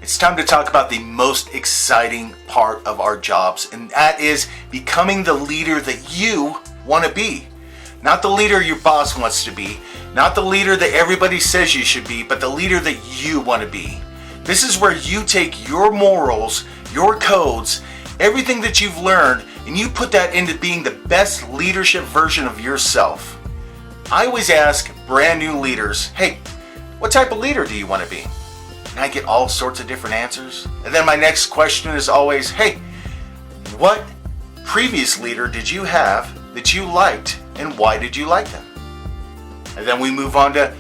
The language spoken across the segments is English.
It's time to talk about the most exciting part of our jobs, and that is becoming the leader that you want to be. Not the leader your boss wants to be, not the leader that everybody says you should be, but the leader that you want to be. This is where you take your morals, your codes, everything that you've learned, and you put that into being the best leadership version of yourself. I always ask brand new leaders, hey, what type of leader do you want to be? And I get all sorts of different answers. And then my next question is always, hey, what previous leader did you have that you liked, and why did you like them? And then we move on to,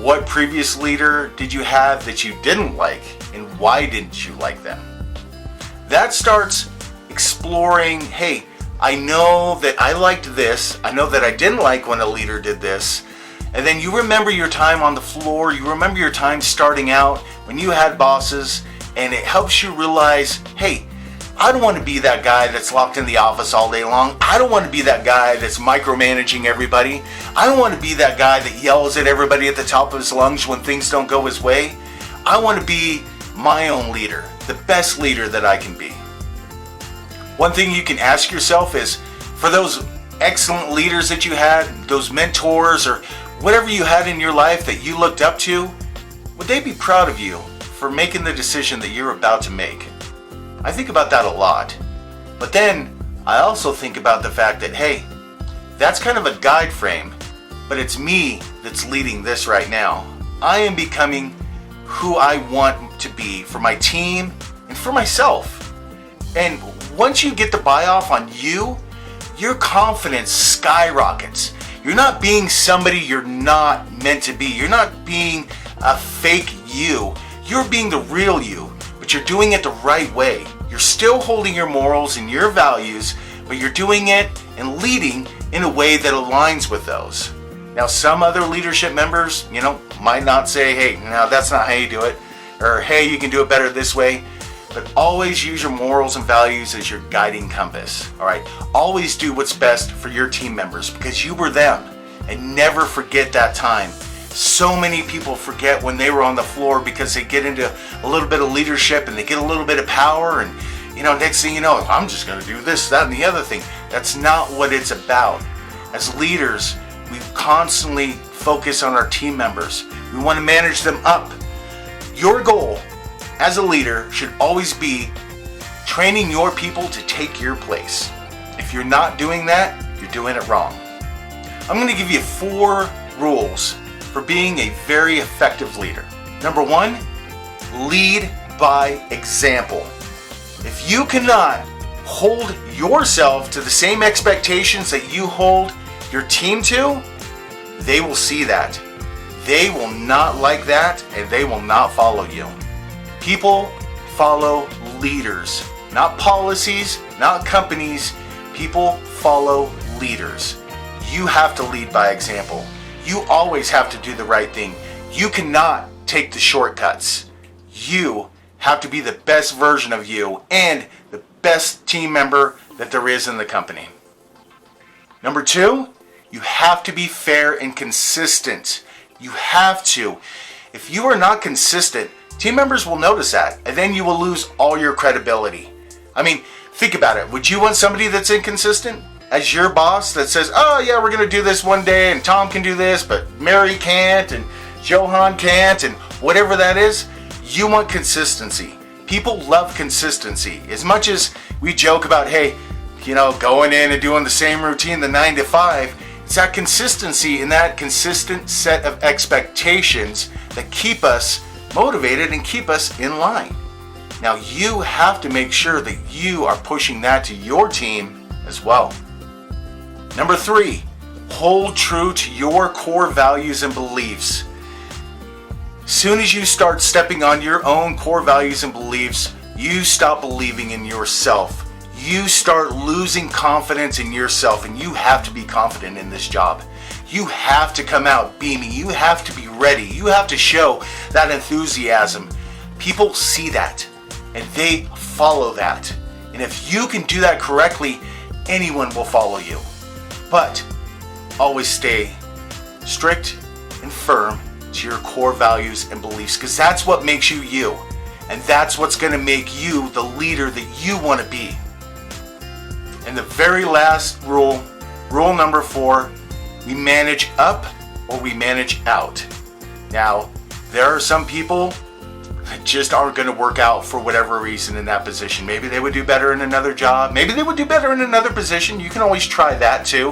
what previous leader did you have that you didn't like, and why didn't you like them? That starts exploring, hey, I know that I liked this, I know that I didn't like when a leader did this. And then you remember your time on the floor, you remember your time starting out when you had bosses, and it helps you realize, hey, I don't want to be that guy that's locked in the office all day long. I don't want to be that guy that's micromanaging everybody. I don't want to be that guy that yells at everybody at the top of his lungs when things don't go his way. I want to be my own leader, the best leader that I can be. One thing you can ask yourself is, for those excellent leaders that you had, those mentors or whatever you had in your life that you looked up to, would they be proud of you for making the decision that you're about to make? I think about that a lot. But then I also think about the fact that, hey, that's kind of a guide frame, but it's me that's leading this right now. I am becoming who I want to be for my team and for myself. And once you get the buy off on you, your confidence skyrockets. You're not being somebody you're not meant to be. You're not being a fake you. You're being the real you, but you're doing it the right way. You're still holding your morals and your values, but you're doing it and leading in a way that aligns with those. Now, some other leadership members, might not say, hey, no, that's not how you do it, or hey, you can do it better this way. But always use your morals and values as your guiding compass. All right, always do what's best for your team members because you were them, and never forget that time. So many people forget when they were on the floor because they get into a little bit of leadership and they get a little bit of power, and next thing you know, I'm just going to do this, that, and the other thing. That's not what it's about. As leaders, we constantly focus on our team members. We want to manage them up. Your goal as a leader should always be training your people to take your place. If you're not doing that, you're doing it wrong. I'm going to give you 4 rules for being a very effective leader. Number 1, lead by example. If you cannot hold yourself to the same expectations that you hold your team to, they will see that. They will not like that, and they will not follow you. People follow leaders, not policies, not companies. People follow leaders. You have to lead by example. You always have to do the right thing. You cannot take the shortcuts. You have to be the best version of you and the best team member that there is in the company. Number 2, you have to be fair and consistent. You have to. If you are not consistent, team members will notice that, and then you will lose all your credibility. I mean, think about it. Would you want somebody that's inconsistent as your boss that says, oh yeah, we're going to do this one day, and Tom can do this, but Mary can't, and Johan can't, and whatever that is? You want consistency. People love consistency. As much as we joke about, hey, going in and doing the same routine, the 9 to 5, it's that consistency and that consistent set of expectations that keep us motivated and keep us in line. Now, you have to make sure that you are pushing that to your team as well. Number 3, hold true to your core values and beliefs. Soon as you start stepping on your own core values and beliefs, you stop believing in yourself. You start losing confidence in yourself, and you have to be confident in this job. You have to come out beaming. You have to be ready. You have to show that enthusiasm. People see that, and they follow that. And if you can do that correctly, anyone will follow you. But always stay strict and firm to your core values and beliefs, because that's what makes you you. And that's what's going to make you the leader that you want to be. And the very last rule, rule number 4, we manage up or we manage out. Now, there are some people that just aren't going to work out for whatever reason in that position. Maybe they would do better in another job. Maybe they would do better in another position. You can always try that too.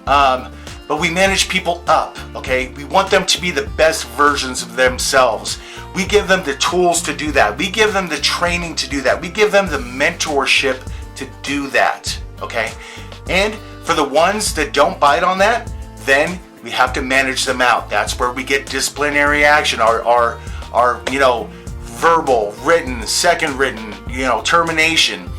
But we manage people up, okay? We want them to be the best versions of themselves. We give them the tools to do that. We give them the training to do that. We give them the mentorship to do that, okay? And for the ones that don't bite on that, then we have to manage them out. That's where we get disciplinary action, our verbal, written, second written, termination.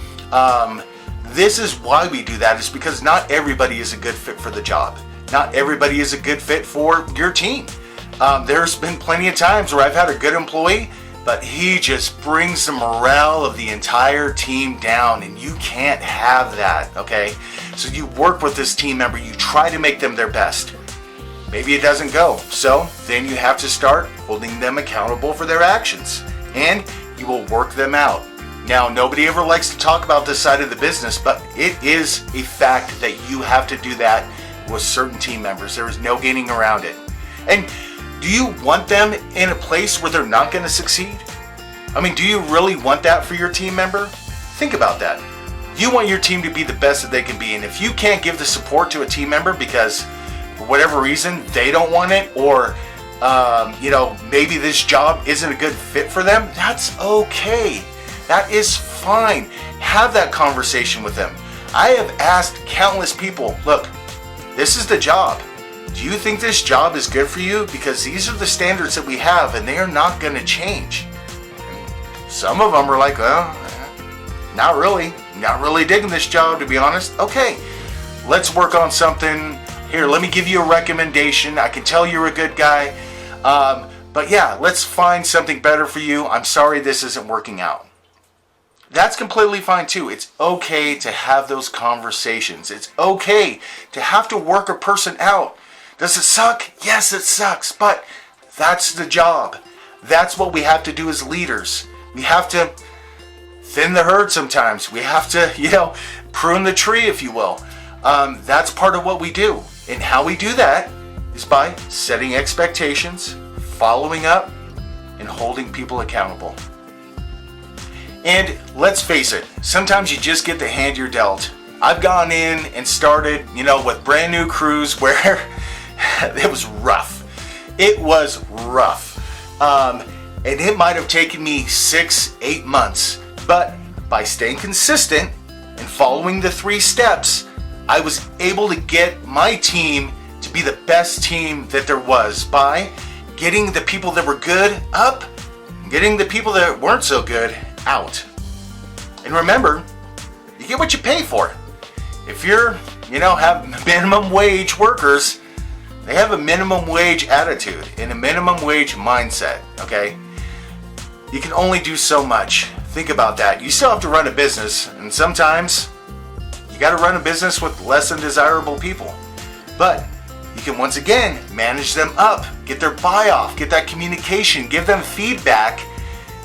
This is why we do that, is because not everybody is a good fit for the job. Not everybody is a good fit for your team. There's been plenty of times where I've had a good employee, but he just brings the morale of the entire team down, and you can't have that, okay? So you work with this team member, you try to make them their best. Maybe it doesn't go, so then you have to start holding them accountable for their actions, and you will work them out. Now, nobody ever likes to talk about this side of the business, but it is a fact that you have to do that with certain team members. There is no getting around it. And do you want them in a place where they're not going to succeed? I mean, do you really want that for your team member? Think about that. You want your team to be the best that they can be, and if you can't give the support to a team member because for whatever reason they don't want it, or maybe this job isn't a good fit for them, that's okay. That is fine. Have that conversation with them. I have asked countless people, look, this is the job. Do you think this job is good for you? Because these are the standards that we have, and they are not going to change. And some of them are like, well, not really digging this job, to be honest. Okay, let's work on something. Here, let me give you a recommendation. I can tell you're a good guy. But yeah, let's find something better for you. I'm sorry this isn't working out. That's completely fine too. It's okay to have those conversations. It's okay to have to work a person out. Does it suck? Yes, it sucks, but that's the job. That's what we have to do as leaders. We have to thin the herd sometimes. We have to, prune the tree, if you will. That's part of what we do. And how we do that is by setting expectations, following up, and holding people accountable. And let's face it, sometimes you just get the hand you're dealt. I've gone in and started, with brand new crews where it was rough. It was rough. And it might have taken me 6-8 months. But by staying consistent and following the 3 steps, I was able to get my team to be the best team that there was by getting the people that were good up, and getting the people that weren't so good out. And remember, you get what you pay for. If you're, have minimum wage workers, they have a minimum wage attitude and a minimum wage mindset, okay? You can only do so much. Think about that. You still have to run a business, and sometimes you got to run a business with less than desirable people. But you can once again manage them up, get their buy-off, get that communication, give them feedback,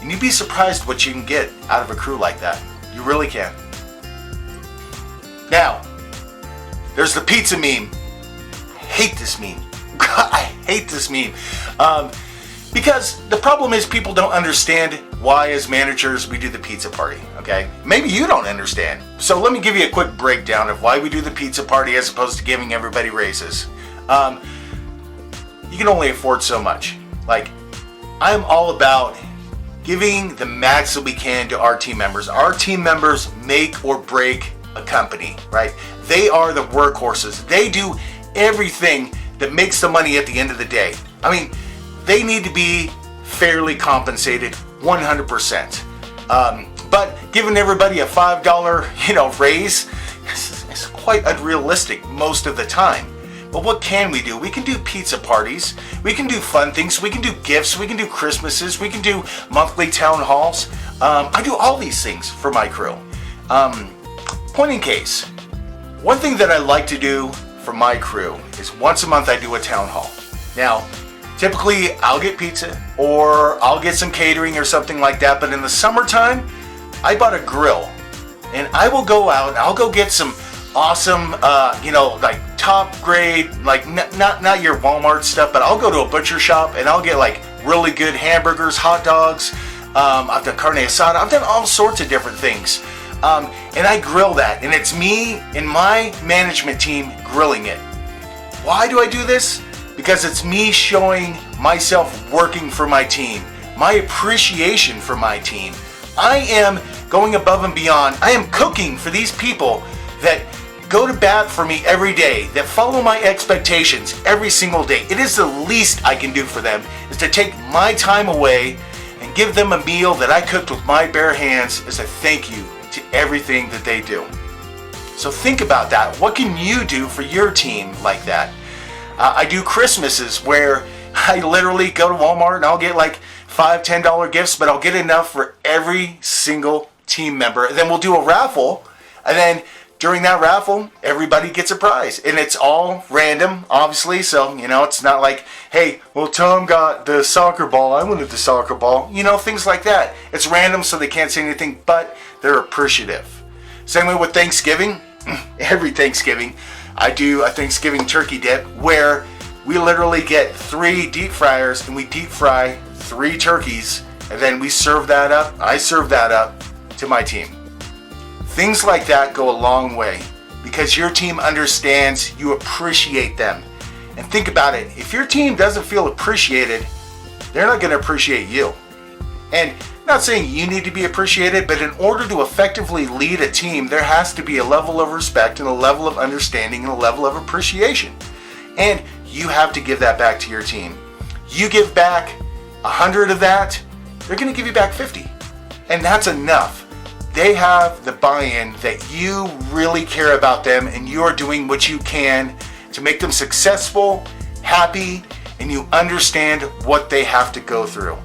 and you'd be surprised what you can get out of a crew like that. You really can. Now, there's the pizza meme. I hate this meme. I hate this meme. Because the problem is people don't understand why as managers we do the pizza party, okay? Maybe you don't understand. So let me give you a quick breakdown of why we do the pizza party as opposed to giving everybody raises. You can only afford so much. Like, I'm all about giving the max that we can to our team members. Our team members make or break a company, right? They are the workhorses. They do everything that makes the money at the end of the day. I mean, they need to be fairly compensated 100%. But giving everybody a $5, raise is quite unrealistic most of the time. But what can we do? We can do pizza parties. We can do fun things. We can do gifts. We can do Christmases. We can do monthly town halls. I do all these things for my crew. Point in case, one thing that I like to do for my crew is once a month I do a town hall. Now, Typically, I'll get pizza or I'll get some catering or something like that. But in the summertime, I bought a grill, and I will go out and I'll go get some awesome, like top grade, like not your Walmart stuff, but I'll go to a butcher shop and I'll get like really good hamburgers, hot dogs. I've done carne asada. I've done all sorts of different things, and I grill that, and it's me and my management team grilling it. Why do I do this? Because it's me showing myself working for my team, my appreciation for my team. I am going above and beyond. I am cooking for these people that go to bat for me every day, that follow my expectations every single day. It is the least I can do for them, is to take my time away and give them a meal that I cooked with my bare hands as a thank you to everything that they do. So think about that. What can you do for your team like that? I do Christmases where I literally go to Walmart and I'll get like $5, $10 gifts, but I'll get enough for every single team member. And then we'll do a raffle, and then during that raffle, everybody gets a prize. And it's all random, obviously, so, it's not like, hey, well, Tom got the soccer ball, I wanted the soccer ball, things like that. It's random, so they can't say anything, but they're appreciative. Same way with Thanksgiving. Every Thanksgiving, I do a Thanksgiving turkey dip where we literally get 3 deep fryers and we deep fry 3 turkeys, and then we serve that up. I serve that up to my team. Things like that go a long way because your team understands you appreciate them. And think about it, if your team doesn't feel appreciated, they're not going to appreciate you. And not saying you need to be appreciated, but in order to effectively lead a team, there has to be a level of respect and a level of understanding and a level of appreciation. And you have to give that back to your team. You give back 100 of that, they're going to give you back 50. And that's enough. They have the buy-in that you really care about them and you are doing what you can to make them successful, happy, and you understand what they have to go through.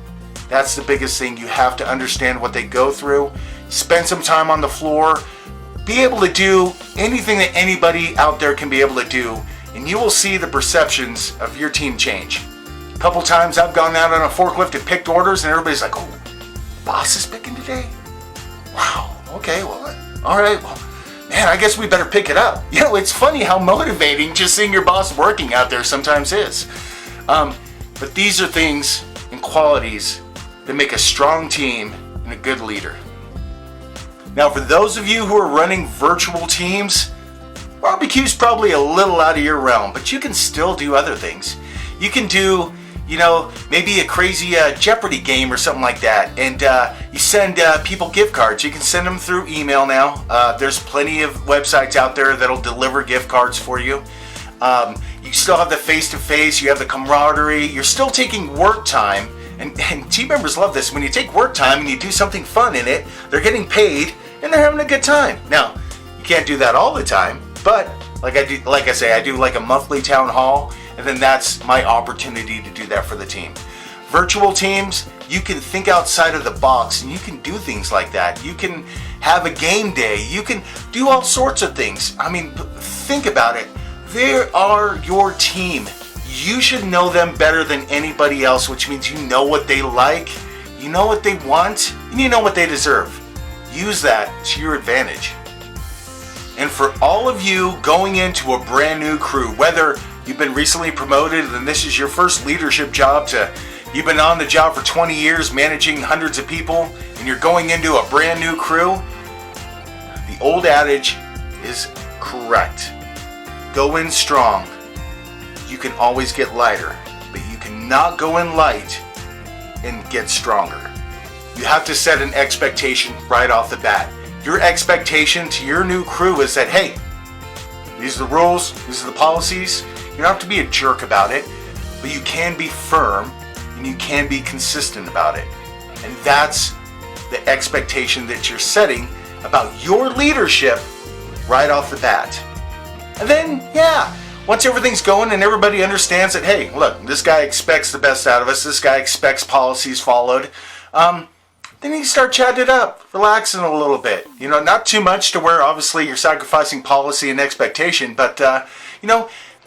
That's the biggest thing. You have to understand what they go through. Spend some time on the floor. Be able to do anything that anybody out there can be able to do, and you will see the perceptions of your team change. A couple times I've gone out on a forklift and picked orders, and everybody's like, oh, boss is picking today? Wow, okay, well, all right, well, man, I guess we better pick it up. It's funny how motivating just seeing your boss working out there sometimes is. But these are things and qualities that make a strong team and a good leader. Now, for those of you who are running virtual teams, barbecue's probably a little out of your realm, but you can still do other things. You can do, maybe a crazy Jeopardy game or something like that, and you send people gift cards. You can send them through email now. There's plenty of websites out there that'll deliver gift cards for you. You still have the face-to-face, you have the camaraderie, you're still taking work time. And team members love this. When you take work time and you do something fun in it, they're getting paid and they're having a good time. Now, you can't do that all the time, but like I say, I do like a monthly town hall, and then that's my opportunity to do that for the team. Virtual teams, you can think outside of the box and you can do things like that. You can have a game day. You can do all sorts of things. I mean, think about it. They are your team. You should know them better than anybody else, which means you know what they like, you know what they want, and you know what they deserve. Use that to your advantage. And for all of you going into a brand new crew, whether you've been recently promoted and this is your first leadership job to you've been on the job for 20 years managing hundreds of people and you're going into a brand new crew, the old adage is correct. Go in strong. You can always get lighter, but you cannot go in light and get stronger. You have to set an expectation right off the bat. Your expectation to your new crew is that, hey, these are the rules, these are the policies. You don't have to be a jerk about it, but you can be firm and you can be consistent about it. And that's the expectation that you're setting about your leadership right off the bat. And then, once everything's going and everybody understands that, hey, look, this guy expects the best out of us, this guy expects policies followed, then you start chatting it up, relaxing a little bit. Not too much to where obviously you're sacrificing policy and expectation, but,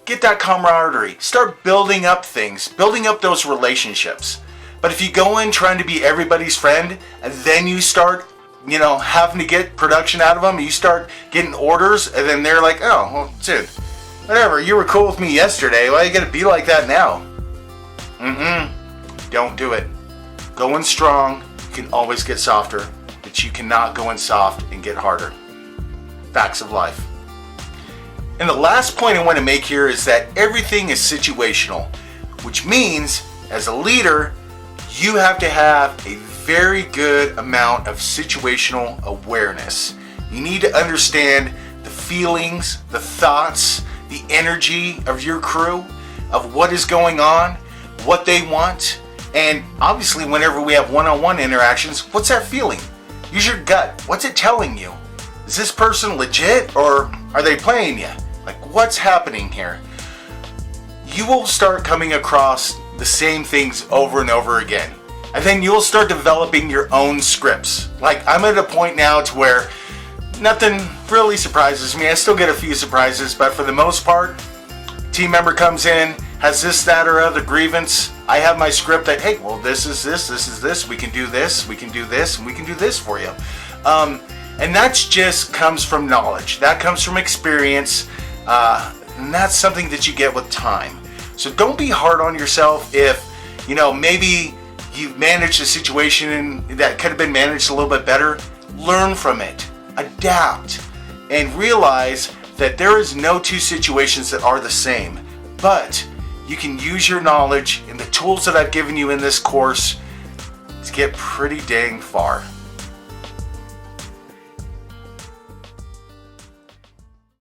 get that camaraderie. Start building up things, building up those relationships. But if you go in trying to be everybody's friend, and then you start, having to get production out of them, you start getting orders, and then they're like, oh, well, dude, whatever, you were cool with me yesterday, why you gotta be like that now? Don't do it. Go in strong, you can always get softer, but you cannot go in soft and get harder. Facts of life. And the last point I want to make here is that everything is situational, which means as a leader, you have to have a very good amount of situational awareness. You need to understand the feelings, the thoughts, the energy of your crew, of what is going on, what they want, and obviously whenever we have one-on-one interactions, what's that feeling? Use your gut. What's it telling you? Is this person legit or are they playing you? Like, what's happening here? You will start coming across the same things over and over again. And then you'll start developing your own scripts. Like, I'm at a point now to where nothing really surprises me. I still get a few surprises, but for the most part, team member comes in, has this, that, or other grievance. I have my script that, hey, well, this is this, we can do this, we can do this, and we can do this for you. And that just comes from knowledge. That comes from experience. And that's something that you get with time. So don't be hard on yourself if, maybe you've managed a situation that could have been managed a little bit better. Learn from it, adapt, and realize that there is no two situations that are the same. But you can use your knowledge and the tools that I've given you in this course to get pretty dang far.